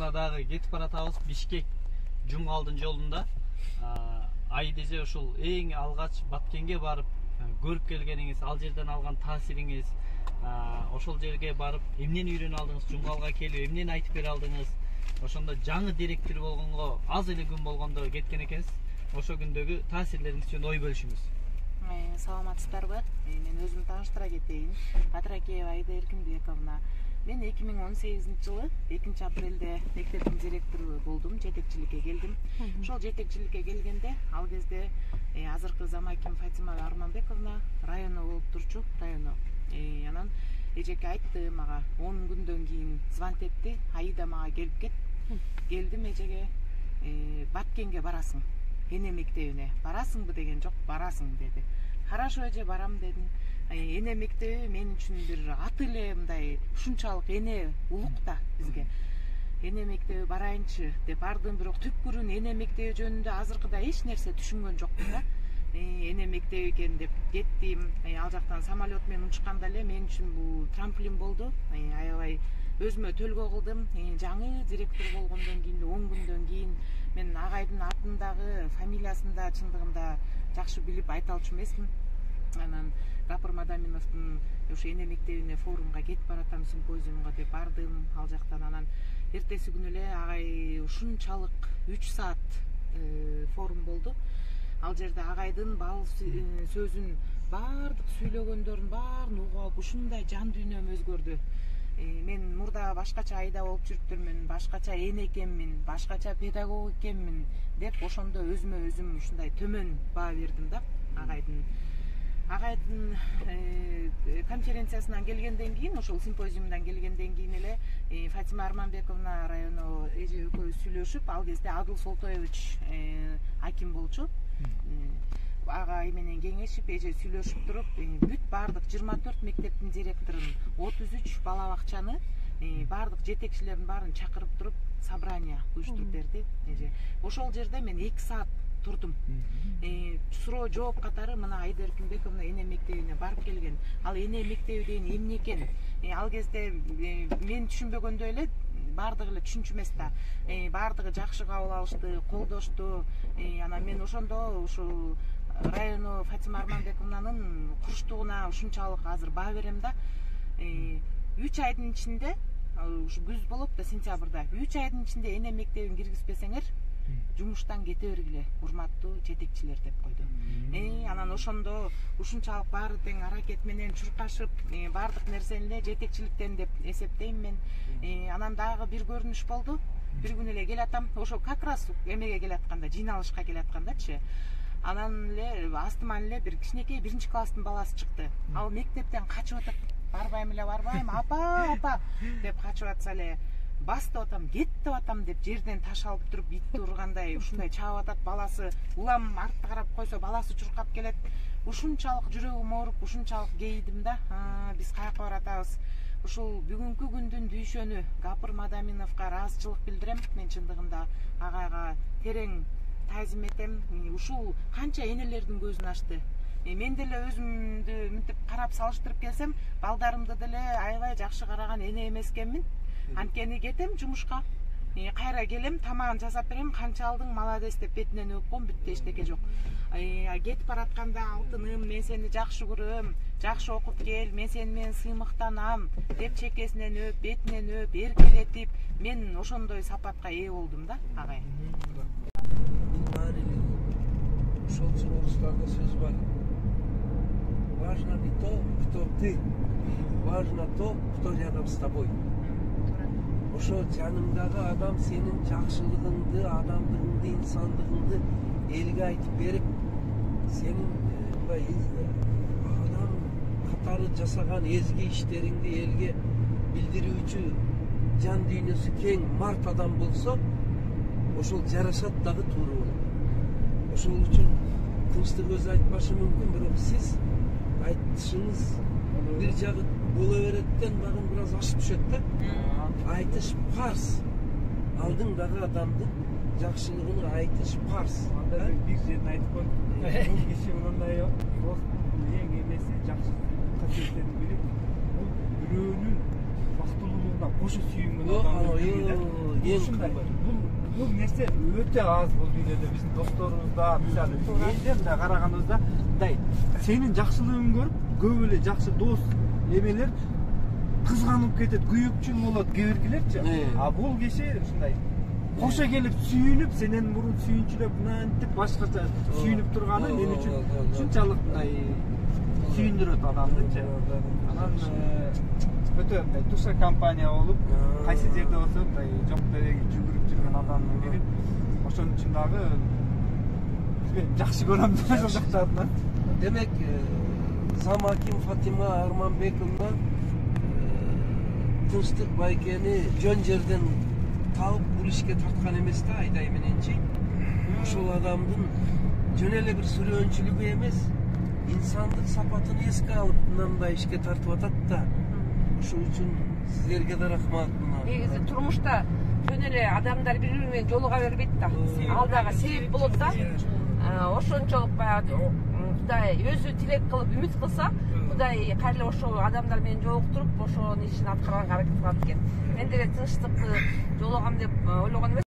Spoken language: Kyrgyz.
Бековна дагы кетип баратабыз. Бишкек Жумгалдын жолунда. Айдеже ушул эң алгач Баткенге барып көрүп келгениңиз, ал жерден алган таасириңиз, ошол жерге барып эмнени үйрөнүп алдыңыз, Жумгалга келип эмнени айтып бере алдыңыз? Ошондо жаңы директор болгонго аз эле күн болгондо кеткен экенсиз. Ошо күндөгү таасирлериңиз жөнүндө ой бөлүшүңүз. Саламатсыздарбы? Мен өзүмдү тааныштыра кетейин. Батыракеева Айда Эркинбековна. Мен 2018-жылы 2-апрелде мектептин директору болдум, жетекчиликке келдим. Ошол жетекчиликке келгенде ал кезде азыркы замаким Фатима Арманбековна районо болуп турчу, районо. Анан эжеке айтты мага 10 күндөн кийин звонок этти, Аида мага келип кет. Келдим эжеге, Баткенге барасың. Эне мектебине барасыңбы деген, жок, барасың деди. Хорошо эже, барам дедим. Эне мектеби мен үчүн бир ат эле мындай ушунчалык эне улук да бизге. Эне мектеби барайынчы деп бардым, бирок түпкүрүн эне мектеби жөнүндө азыркыда эч нерсе түшүнгөн жокмун да. Эне мектеби экен деп кеттим. Ал жактан самолет менен учканда эле мен үчүн бул трамплин болду. Аябай өзүмө төлгө кылдым. Жаңы директор болгондон кийин 10 күндөн кийин мен агайдын атын дагы, фамилиясын да чындыгында жакшы билип айта алчу эмесмин. Анан Гапыр Мадаминовдун ошо эне мектебине форумга кетип баратам, симпозиумга деп бардым. Ал жактан анан эртеси күнү эле агай ушунчалык 3 саат форум болду. Ал жерде агайдын бал сөзүн баардык сүйлөгөндөрүн баарын угуп алып ушундай жан дүйнөм өзгөрдү. Мен мурда башкача Айда болуп жүрүптүрмүн, башкача эне экенмин, башкача педагог экенмин деп ошондо өзүмө өзүм ушундай төмөн баа бердим да. Агайдын конференциясынан келгенден кийин, ошол симпозиумдан келгенден кийин эле Фатима Арманбековна районо эже экөөбүз сүйлөшүп, ал кезде Адыл Солтоевич аким болчу. Агай менен кеңешип, эже сүйлөшүп туруп, бүт баардык 24 мектептин директорун, 33 бала бакчаны, баардык жетекчилердин баарын чакырып туруп, собрание уюштуруп берди эже. Ошол жерде мен 2 саат турдум. Суроо жооп катары мына Айда Эркинбековна эне мектебине барып келген. Ал эне мектеби деген эмне экен? Ал кезде мен түшүнбөгөндөй эле баардыгы эле түшүнчү эмес да. Баардыгы жакшы кабыл алышты, колдошту. Анан мен ошондо ушул районо Фатима Арманбековнанын куруштугуна ушунчалык азыр баа берем да. 3 айдын ичинде, ушу күз болот да, сентябрда, 3 айдын ичинде эне мектебин киргизбесеңер, жумуштан кете бергиле, урматтуу жетекчилер деп койду. Анан ошондо ушунчалык баары тең аракет менен чуркашып, баардык нерсени эле жетекчиликтен деп эсептейм мен. Анан дагы бир көрүнүш болду. Бир күнү эле келатам, ошо как раз эмеге келатканда, жыйналышка келаткандачы. Анан эле астыман эле бир кичинекей 1-класстын баласы чыкты. Ал мектептен качып атат. Барбайм эле, барбайм, апа деп качып атса эле, басып атам, кетип атам деп жерден таш алып туруп итти ургандай ушундай чаап атат. Баласы улам артка карап койсо, баласы чуркап келет. Ушунчалык жүрөгүм ооруп, ушунчалык кейидим да. Биз каяка баратабыз? Ушул бүгүнкү күндүн дүйшөнү Гапыр Мадаминовго ыраазычылык билдирем. Мен чындыгында агайга терең таазим этем. Ушул канча энелердин көзүн ачты. Мен деле өзүмдү мынтип карап салыштырып келсем, балдарымды деле аябай жакшы караган эне эмес экенмин. Анткени кетем жумушка, кайра келем, тамагын жасап берем, канча алдың, молодец деп бетинен өп коем, бүттү, эчтеке жок. Кетип баратканда алтыным, мен сени жакшы көрөм, жакшы окуп кел, мен сени менен сыймыктанам деп чекесинен өп, бетинен өп, эркелетип, мен ошондой сапатка ээ болдум да, агай. Ошол чыгылыштарда сөз бар. Важно не то, кто ты, важно то, кто рядом с тобой. Ошо жаныңдагы адам сенин жакшылыгыңды, адамдыгыңды, инсандыгыңды элге айтып берип, сенин адам катары жасаган эзги иштериңди элге билдирүүчү жан дүйнөсү кең март адам болсо, ошол жарашат дагы туура болот. Ошол үчүн тынчтык өзү айтпашы мүмкүн, бирок сиз айтышыңыз бир жагы боло береттен багын бир аз ашып түшөт да. Айтыш парс. Алдыңдагы адамдын жакшылыгын айтыш парс. Анда бир жерин айтып коет. Бул киши мындай достун эң эмеси жакшы касиеттерин билип, бул бирөөнүн бактылуулугуна кошо сүйүнгөн адам. Ең ушундай кымбат. бул нерсе өтө аз бул дүйнөдө биздин досторубузда мисалы элден мындай караганыбызда мындай сенин жакшылыгыңды көрүп көп эле жакшы дос эмелер кызганып кетет, күйүкчүң болот кээ биркилерчи. А бул киши ушундай кошо келип сүйүнүп, сенен мурун сүйүнчүлөп мынантип башкача сүйүнүп турганы мен үчүн ушунчалык мындай сүйүндүрөт адамдычы. Анан өтө мындай туша компания болуп, кайсы жерде болсо мындай жок дереги жүгүрүп жүргөн адамдын бири. Ошон үчүн дагы мен жакшы көрөм да ошол жактарынан. Демек, Замаким Фатима Арманбековна Тынчтык Байкени жөн жерден тауып бул ишке тарткан эмес да, айдай мененчи. Ошол адамдын жөн эле бир сүрөөнчүлүгү эмес, инсандык сапатын эске алып мындай ишке тартып атат да. Ошол үчүн сиздерге да рахмат. Негизи турмушта жөн эле адамдар бири бири менен жолуга бербейт да. Ал дагы себеп болот да. Ошончолук баягы Кудай өзү тилек кылып үмүт кылса, Кудай кайра ошол адамдар менен жолуктуруп, ошонун ишин аткарганга аракет кылат экен. Мен деле тынчтыкты жолугам деп ойлогон эмес.